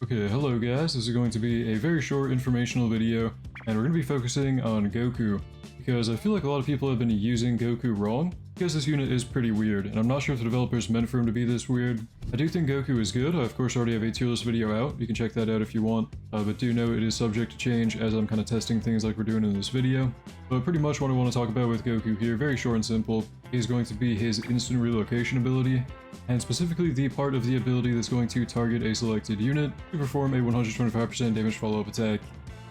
Okay, hello guys, this is going to be a very short informational video, and we're going to be focusing on Goku, because I feel like a lot of people have been using Goku wrong, because this unit is pretty weird, and I'm not sure if the developers meant for him to be this weird. I do think Goku is good. I of course already have a tier list video out, you can check that out if you want, but do know it is subject to change as I'm kind of testing things like we're doing in this video. But pretty much what I want to talk about with Goku here, very short and simple, is going to be his instant relocation ability, and specifically the part of the ability that's going to target a selected unit to perform a 125% damage follow-up attack.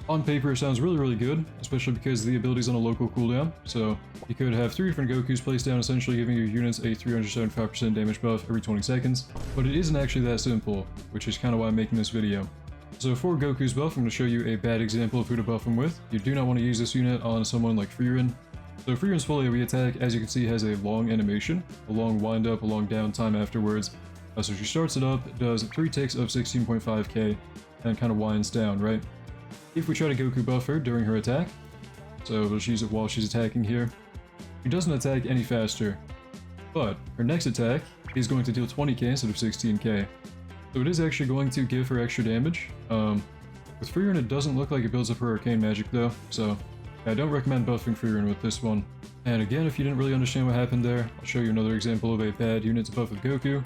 On paper it sounds really good, especially because the ability is on a local cooldown, so you could have 3 different Gokus placed down, essentially giving your units a 375% damage buff every 20 seconds, but it isn't actually that simple, which is kind of why I'm making this video. So for Goku's buff, I'm going to show you a bad example of who to buff him with. You do not want to use this unit on someone like Frieren. So Frieren's full AoE attack, as you can see, has a long animation, a long wind up, a long downtime afterwards. So she starts it up, does 3 ticks of 16.5k, and kind of winds down, right? If we try to Goku buff her during her attack, so while she's attacking here, she doesn't attack any faster, but her next attack is going to deal 20k instead of 16k. So it is actually going to give her extra damage. With Frieren it doesn't look like it builds up her arcane magic though, so I don't recommend buffing Frieren with this one. And again, if you didn't really understand what happened there, I'll show you another example of a bad unit to buff with Goku.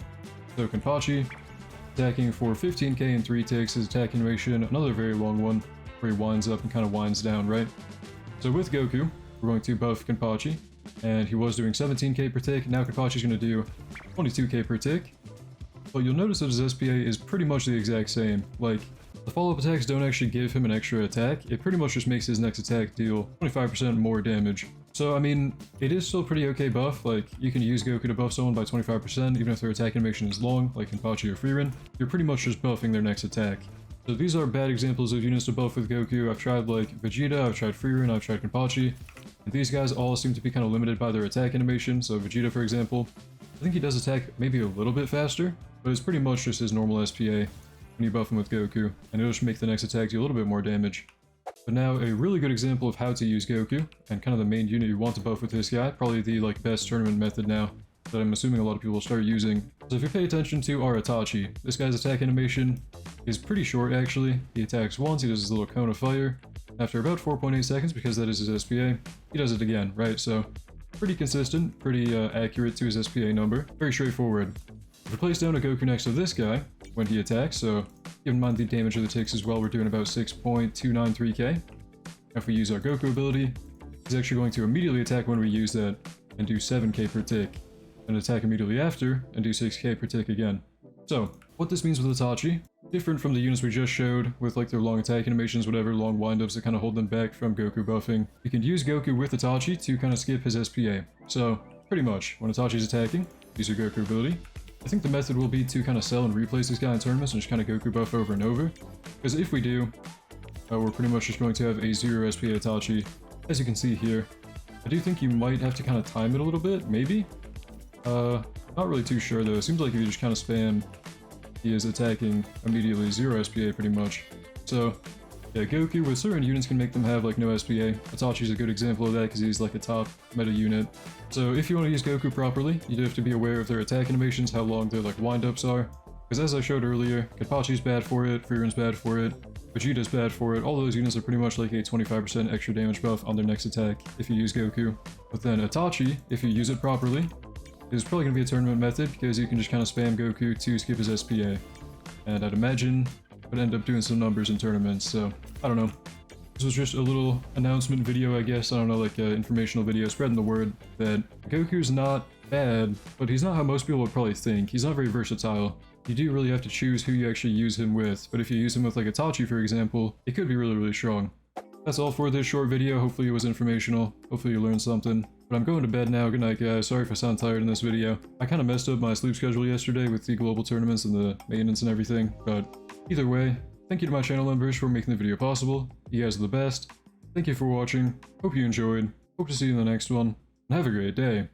So Kenpachi, attacking for 15k and 3 ticks, his attack animation, another very long one, where he winds up and kind of winds down, right? So with Goku, we're going to buff Kenpachi, and he was doing 17k per tick, now Kenpachi's going to do 22k per tick. But you'll notice that his SPA is pretty much the exact same. Like, the follow-up attacks don't actually give him an extra attack, it pretty much just makes his next attack deal 25% more damage. So I mean, it is still pretty okay buff, like you can use Goku to buff someone by 25% even if their attack animation is long, like Kenpachi or Frieren. You're pretty much just buffing their next attack. So these are bad examples of units to buff with Goku. I've tried like Vegeta, I've tried Frieren, I've tried Kenpachi, and these guys all seem to be kind of limited by their attack animation. So Vegeta, for example, I think he does attack maybe a little bit faster, but it's pretty much just his normal SPA when you buff him with Goku, and it'll just make the next attack do a little bit more damage. But now a really good example of how to use Goku, and kind of the main unit you want to buff with this guy, probably the best tournament method now, that I'm assuming a lot of people will start using. So if you pay attention to our Itachi, this guy's attack animation is pretty short actually. He attacks once, he does his little cone of fire. After about 4.8 seconds, because that is his SPA, he does it again, right? So pretty consistent, pretty accurate to his SPA number, very straightforward. If we place down a Goku next to this guy when he attacks, so keep in mind the damage of the ticks as well, we're doing about 6.293k. If we use our Goku ability, he's actually going to immediately attack when we use that and do 7k per tick, and attack immediately after and do 6k per tick again. So what this means with Itachi, different from the units we just showed with like their long attack animations, whatever, long windups that kind of hold them back from Goku buffing. You can use Goku with Itachi to kind of skip his SPA. So pretty much when Itachi's attacking, use your Goku ability. I think the method will be to kind of sell and replace this guy in tournaments and just kind of Goku buff over and over. Because if we do, we're pretty much just going to have a 0 SPA Itachi. As you can see here, I do think you might have to kind of time it a little bit, maybe? Not really too sure though. It seems like if you just kind of spam, he is attacking immediately 0 SPA pretty much. So yeah, Goku with certain units can make them have like no SPA. Itachi's a good example of that because he's like a top meta unit. So if you want to use Goku properly, you do have to be aware of their attack animations, how long their like wind-ups are. Because as I showed earlier, Kenpachi's bad for it, Frieren's bad for it, Vegeta's bad for it. All those units are pretty much like a 25% extra damage buff on their next attack if you use Goku. But then Itachi, if you use it properly, is probably going to be a tournament method because you can just kind of spam Goku to skip his SPA. And I'd imagine would end up doing some numbers in tournaments, so I don't know. This was just a little announcement video, I guess. I don't know, like an informational video spreading the word that Goku's not bad, but he's not how most people would probably think. He's not very versatile. You do really have to choose who you actually use him with, but if you use him with like Itachi, for example, it could be really strong. That's all for this short video. Hopefully it was informational. Hopefully you learned something. But I'm going to bed now. Good night, guys. Sorry if I sound tired in this video. I kind of messed up my sleep schedule yesterday with the global tournaments and the maintenance and everything, but either way, thank you to my channel members for making the video possible. You guys are the best. Thank you for watching. Hope you enjoyed. Hope to see you in the next one. And have a great day.